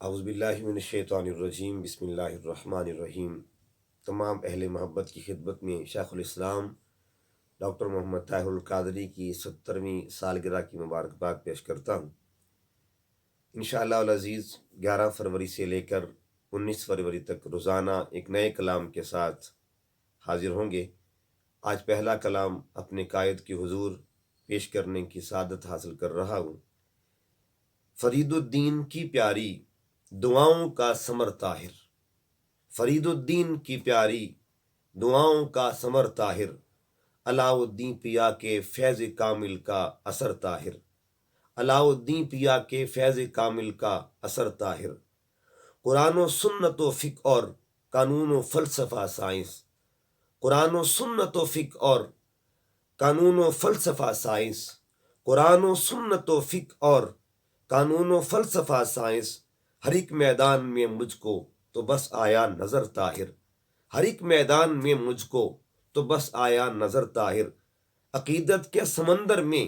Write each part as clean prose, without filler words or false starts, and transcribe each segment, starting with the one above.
اعوذ باللہ من الشیطان الرجیم، بسم اللہ الرحمن الرحیم۔ تمام اہل محبت کی خدمت میں شیخ الاسلام ڈاکٹر محمد طاہر القادری کی 70ویں سالگرہ کی مبارکباد پیش کرتا ہوں۔ انشاءاللہ العزیز 11 فروری سے لے کر 19 فروری تک روزانہ ایک نئے کلام کے ساتھ حاضر ہوں گے۔ آج پہلا کلام اپنے قائد کے حضور پیش کرنے کی سعادت حاصل کر رہا ہوں۔ فرید الدین کی پیاری دعاؤں کا ثمر طاہر، فرید الدین کی پیاری دعاؤں کا ثمر طاہر، علاء الدین پیا کے فیض کامل کا اثر طاہر، علاء الدین پیا کے فیض کامل کا اثر طاہر، قرآن و سنت و فقہ اور قانون و فلسفہ سائنس، قرآن و سنت و فقہ اور قانون و فلسفہ سائنس، قرآن و سنت و فقہ اور قانون و فلسفہ سائنس، ہر ایک میدان میں مجھ کو تو بس آیا نظر طاہر، ہر ایک میدان میں مجھ کو تو بس آیا نظر طاہر، عقیدت کے سمندر میں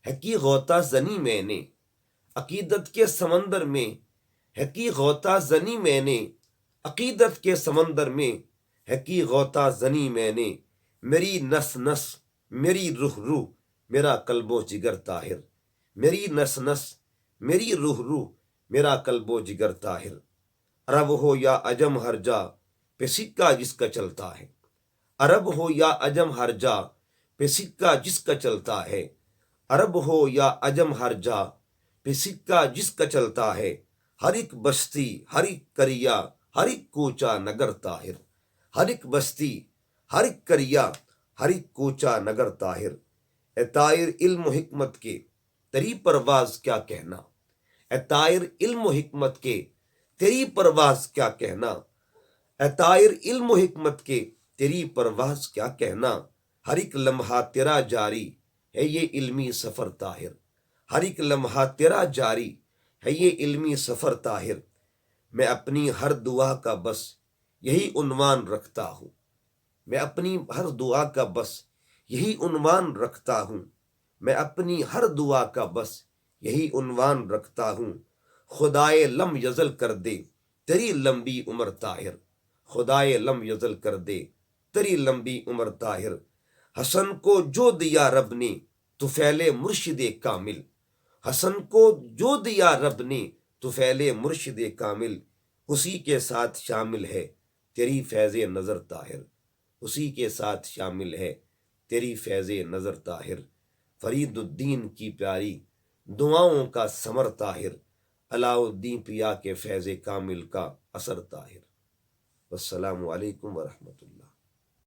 ہے کی غوطہ زنی میں نے، عقیدت کے سمندر میں ہے کی غوطہ زنی میں نے، عقیدت کے سمندر میں ہے کی غوطہ زنی میں نے، میری نس نس میری روح روح میرا قلب و جگر طاہر، میری نس نس میری روح روح میرا قلب و جگر طاہر، عرب ہو یا عجم ہر جا پہ سکہ جس کا چلتا ہے، عرب ہو یا عجم ہر جا پہ سکہ جس کا چلتا ہے، عرب ہو یا عجم ہر جا پہ سکہ جس کا چلتا ہے، ہر ایک بستی ہر ایک کریا ہر ایک کوچہ نگر طاہر، ہر ایک بستی ہر ایک کریا ہر ایک کوچہ نگر طاہر، اے طائر علم و حکمت کے تیری پرواز کیا کہنا، اے طائر علم و حکمت کے تیری پرواز کیا کہنا، اے طائر علم و حکمت کے تیری پرواز کیا کہنا، ہر ایک لمحہ تیرا جاری ہے یہ علمی سفر طاہر، ہر ایک لمحہ تیرا جاری ہے یہ علمی سفر طاہر، میں اپنی ہر دعا کا بس یہی عنوان رکھتا ہوں، میں اپنی ہر دعا کا بس یہی عنوان رکھتا ہوں، میں اپنی ہر دعا کا بس یہی عنوان رکھتا ہوں، خدائے لم یزل کر دے تیری لمبی عمر طاہر، خدائے لم یزل کر دے تیری لمبی عمر طاہر، حسن کو جو دیا رب نے تو فعل مرشد کامل، حسن کو جو دیا رب نے تو فعل مرشد کامل، اسی کے ساتھ شامل ہے تیری فیض نظر طاہر، اسی کے ساتھ شامل ہے تیری فیض نظر طاہر، فرید الدین کی پیاری دعاؤں کا ثمر طاہر، علاء الدین پیا کے فیض کامل کا اثر طاہر۔ السلام علیکم ورحمۃ اللہ۔